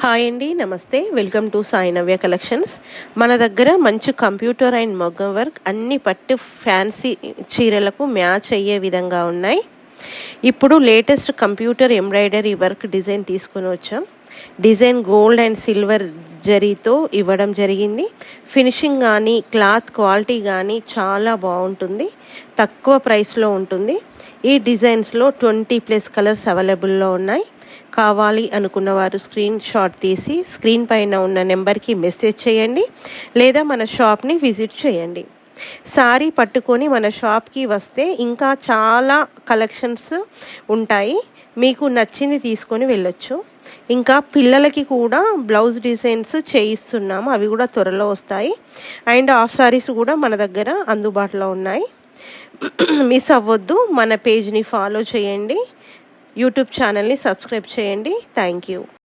Hi అండి, నమస్తే. Welcome to Sai Navya collections. మన దగ్గర మంచి కంప్యూటర్ అండ్ మగ్గం వర్క్ అన్ని పట్టు ఫ్యాన్సీ చీరలకు మ్యాచ్ అయ్యే విధంగా ఉన్నాయి. ఇప్పుడు latest computer embroidery work design తీసుకుని వచ్చాం. డిజైన్ గోల్డ్ అండ్ సిల్వర్ జరీతో ఇవ్వడం జరిగింది. ఫినిషింగ్ కానీ క్లాత్ క్వాలిటీ కానీ చాలా బాగుంటుంది. తక్కువ ప్రైస్లో ఉంటుంది. ఈ డిజైన్స్లో 20+ కలర్స్ అవైలబుల్లో ఉన్నాయి. కావాలి అనుకున్న వారు స్క్రీన్ షాట్ తీసి స్క్రీన్ పైన ఉన్న నెంబర్కి మెసేజ్ చేయండి, లేదా మన షాప్ని విజిట్ చేయండి. సారీ పట్టుకొని మన షాప్కి వస్తే ఇంకా చాలా కలెక్షన్స్ ఉంటాయి. మీకు నచ్చింది తీసుకొని వెళ్ళొచ్చు. ఇంకా పిల్లలకి కూడా బ్లౌజ్ డిజైన్స్ చేయిస్తున్నాము, అవి కూడా త్వరలో వస్తాయి. అండ్ హాఫ్ సారీస్ కూడా మన దగ్గర అందుబాటులో ఉన్నాయి. మిస్ అవ్వద్దు. మన పేజ్ని ఫాలో చేయండి, యూట్యూబ్ ఛానల్ని సబ్స్క్రైబ్ చేయండి. Thank you.